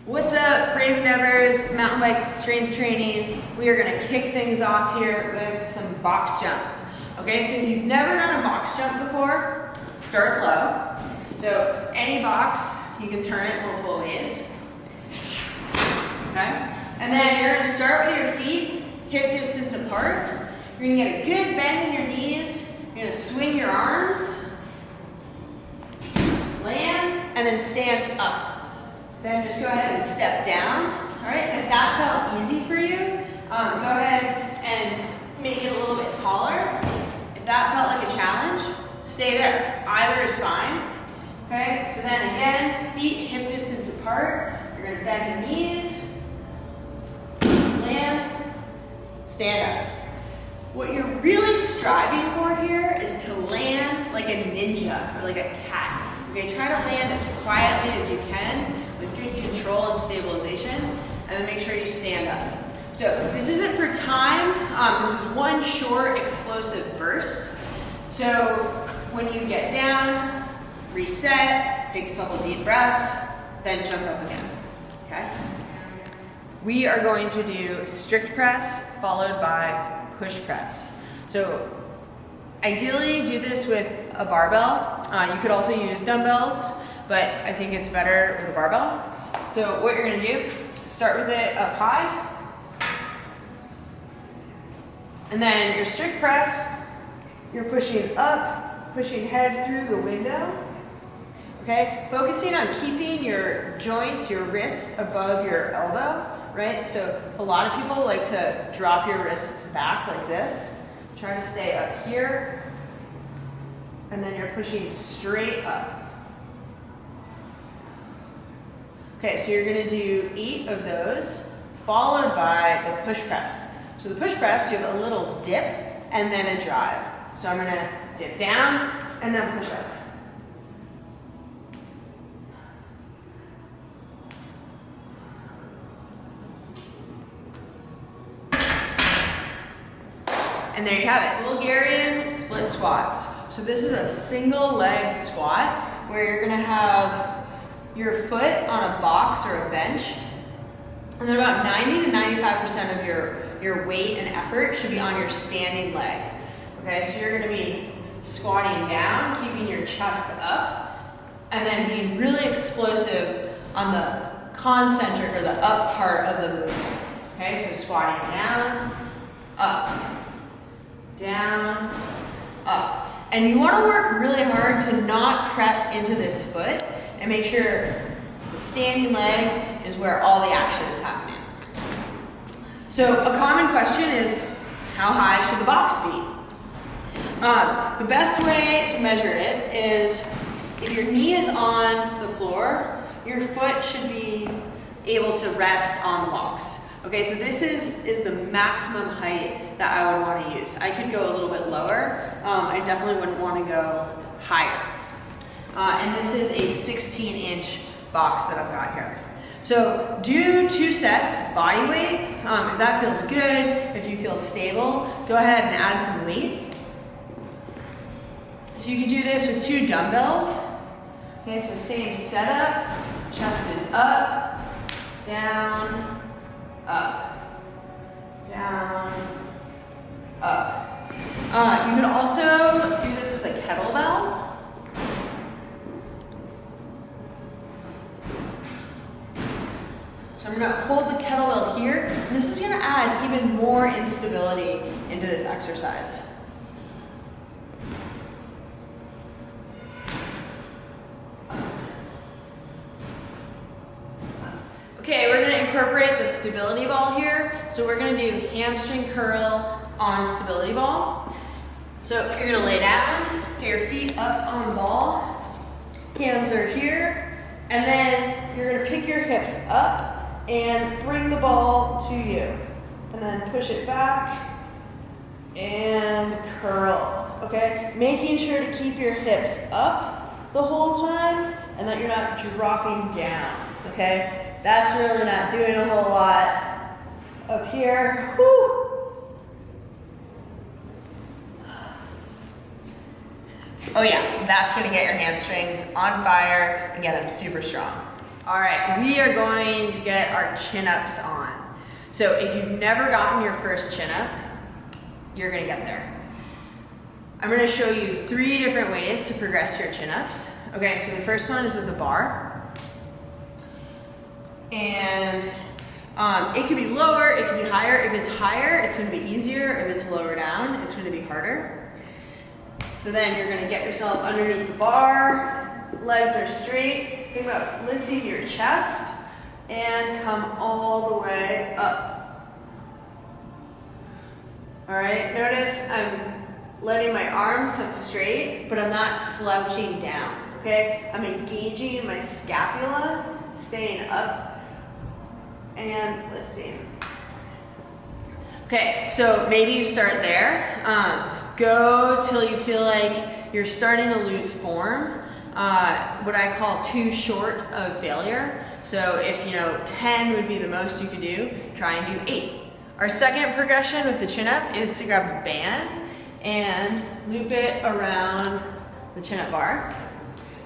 What's up, brave endeavors, mountain bike strength training. We are gonna kick things off here with some box jumps. Okay, so if you've never done a box jump before, start low. So any box, you can turn it multiple ways. Okay, and then you're gonna start with your feet hip distance apart. You're gonna get a good bend in your knees. You're gonna swing your arms, land, and then stand up. Then just go ahead and step down. All right, if that felt easy for you, go ahead and make it a little bit taller. If that felt like a challenge, stay there. Either is fine. Okay, so then again, feet hip distance apart. You're gonna bend the knees, land, stand up. What you're really striving for here is to land like a ninja or like a cat. Okay, try to land as quietly as you can with good control and stabilization, and then make sure you stand up. So this isn't for time, this is one short explosive burst. So when you get down, reset, take a couple deep breaths, then jump up again, okay? We are going to do strict press followed by push press. So ideally do this with a barbell. You could also use dumbbells, but I think it's better with a barbell. So what you're gonna do, start with it up high, and then your strict press, you're pushing up, pushing head through the window. Okay, focusing on keeping your joints, your wrists above your elbow, right? So a lot of people like to drop your wrists back like this. Try to stay up here, and then you're pushing straight up. Okay, so you're gonna do 8 of those, followed by the push press. So the push press, you have a little dip and then a drive. So I'm gonna dip down and then push up. And there you have it, Bulgarian split squats. So this is a single leg squat where you're gonna have your foot on a box or a bench, and then about 90 to 95% of your weight and effort should be on your standing leg. Okay, so you're gonna be squatting down, keeping your chest up, and then being really explosive on the concentric or the up part of the movement. Okay, so squatting down, up, down, up. And you wanna work really hard to not press into this foot and make sure the standing leg is where all the action is happening. So a common question is, how high should the box be? The best way to measure it is if your knee is on the floor, your foot should be able to rest on the box. Okay, so this is the maximum height that I would want to use. I could go a little bit lower. I definitely wouldn't want to go higher. And this is a 16-inch box that I've got here. So do 2 sets, body weight. If that feels good, if you feel stable, go ahead and add some weight. So you can do this with 2 dumbbells. Okay, so same setup, chest is up, down, up, down, up. You can also do this with a kettlebell. So I'm gonna hold the kettlebell here, and this is gonna add even more instability into this exercise. Okay, we're gonna incorporate the stability ball here. So we're gonna do hamstring curl on stability ball. So you're gonna lay down, get your feet up on the ball, hands are here, and then you're gonna pick your hips up and bring the ball to you. And then push it back and curl, okay? Making sure to keep your hips up the whole time and that you're not dropping down, okay? That's really not doing a whole lot up here. Woo! Oh yeah, that's gonna get your hamstrings on fire and get them super strong. All right, we are going to get our chin-ups on. So if you've never gotten your first chin-up, you're gonna get there. I'm gonna show you 3 different ways to progress your chin-ups. Okay, so the first one is with a bar. And it could be lower, it could be higher. If it's higher, it's gonna be easier. If it's lower down, it's gonna be harder. So then you're gonna get yourself underneath the bar, legs are straight. Think about lifting your chest and come all the way up. All right, notice I'm letting my arms come straight, but I'm not slouching down, okay? I'm engaging my scapula, staying up and lifting. Okay, so maybe you start there. Go till you feel like you're starting to lose form. What I call too short of failure. So if 10 would be the most you could do, try and do 8. Our second progression with the chin-up is to grab a band and loop it around the chin-up bar.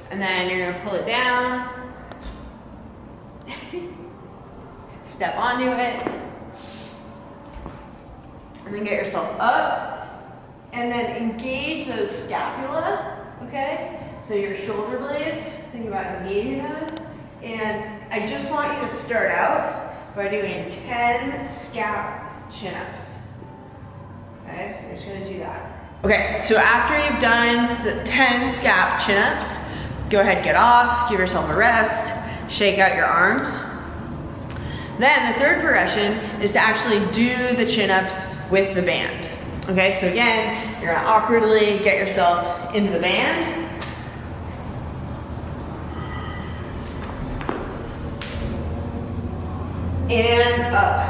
And then you're gonna pull it down, step onto it, and then get yourself up, and then engage those scapula, okay? So your shoulder blades, think about engaging those. And I just want you to start out by doing 10 scap chin-ups. Okay, so we're just gonna do that. Okay, so after you've done the 10 scap chin-ups, go ahead, get off, give yourself a rest, shake out your arms. Then the third progression is to actually do the chin-ups with the band. Okay, so again, you're gonna awkwardly get yourself into the band. And up.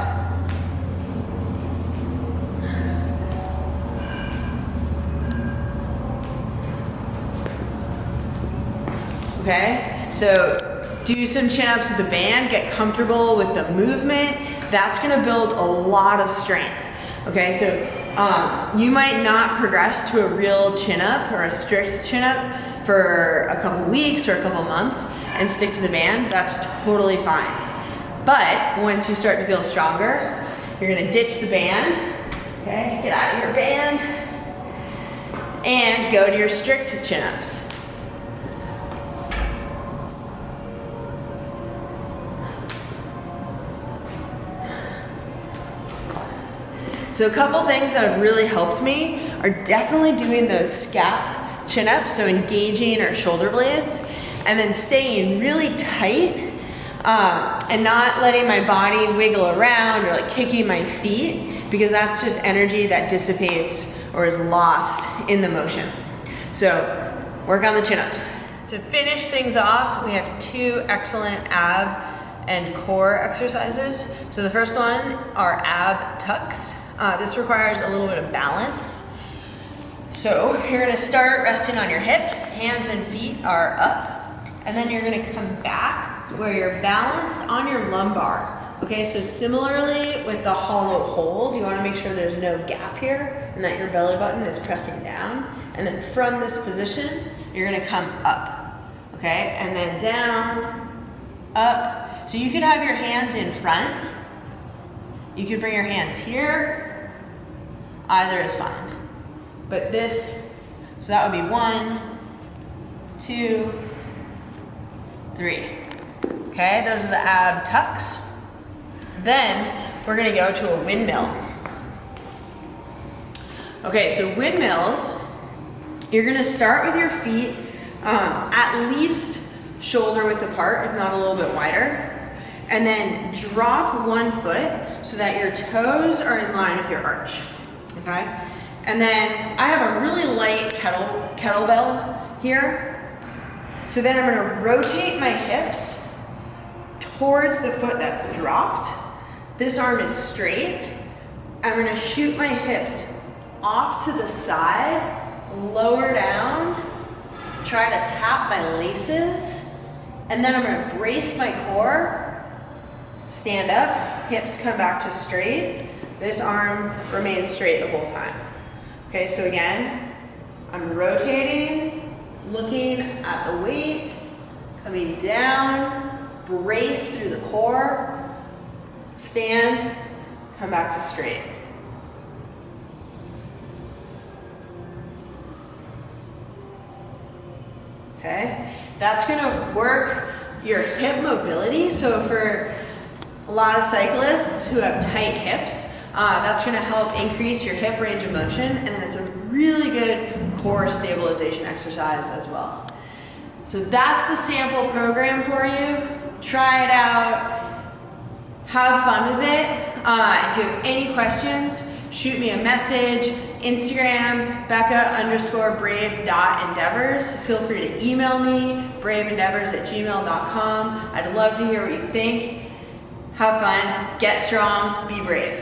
Okay, so do some chin-ups with the band, get comfortable with the movement. That's gonna build a lot of strength. Okay, so you might not progress to a real chin-up or a strict chin-up for a couple weeks or a couple months and stick to the band. That's totally fine. But once you start to feel stronger, you're gonna ditch the band, okay? Get out of your band and go to your strict chin-ups. So a couple things that have really helped me are definitely doing those scap chin-ups, so engaging our shoulder blades, and then staying really tight and not letting my body wiggle around or like kicking my feet, because that's just energy that dissipates or is lost in the motion. So work on the chin-ups. To finish things off, we have 2 excellent ab and core exercises. So the first one are ab tucks. This requires a little bit of balance. So you're gonna start resting on your hips, hands and feet are up, and then you're gonna come back where you're balanced on your lumbar. Okay, so similarly with the hollow hold, you wanna make sure there's no gap here and that your belly button is pressing down. And then from this position, you're gonna come up, okay? And then down, up. So you could have your hands in front. You could bring your hands here. Either is fine. But this, so that would be 1, 2, 3. Okay, those are the ab tucks. Then we're gonna go to a windmill. Okay, so windmills, you're gonna start with your feet at least shoulder width apart, if not a little bit wider. And then drop one foot so that your toes are in line with your arch, okay? And then I have a really light kettlebell here. So then I'm gonna rotate my hips towards the foot that's dropped. This arm is straight. I'm gonna shoot my hips off to the side, lower down, try to tap my laces, and then I'm gonna brace my core, stand up, hips come back to straight. This arm remains straight the whole time. Okay, so again, I'm rotating, looking at the weight, coming down, brace through the core, stand, come back to straight. Okay, that's gonna work your hip mobility. So for a lot of cyclists who have tight hips, that's gonna help increase your hip range of motion, and then it's a really good core stabilization exercise as well. So that's the sample program for you. Try it out, have fun with it. If you have any questions, shoot me a message, Instagram, Becca_brave.endeavors. Feel free to email me, braveendeavors@gmail.com. I'd love to hear what you think. Have fun, get strong, be brave.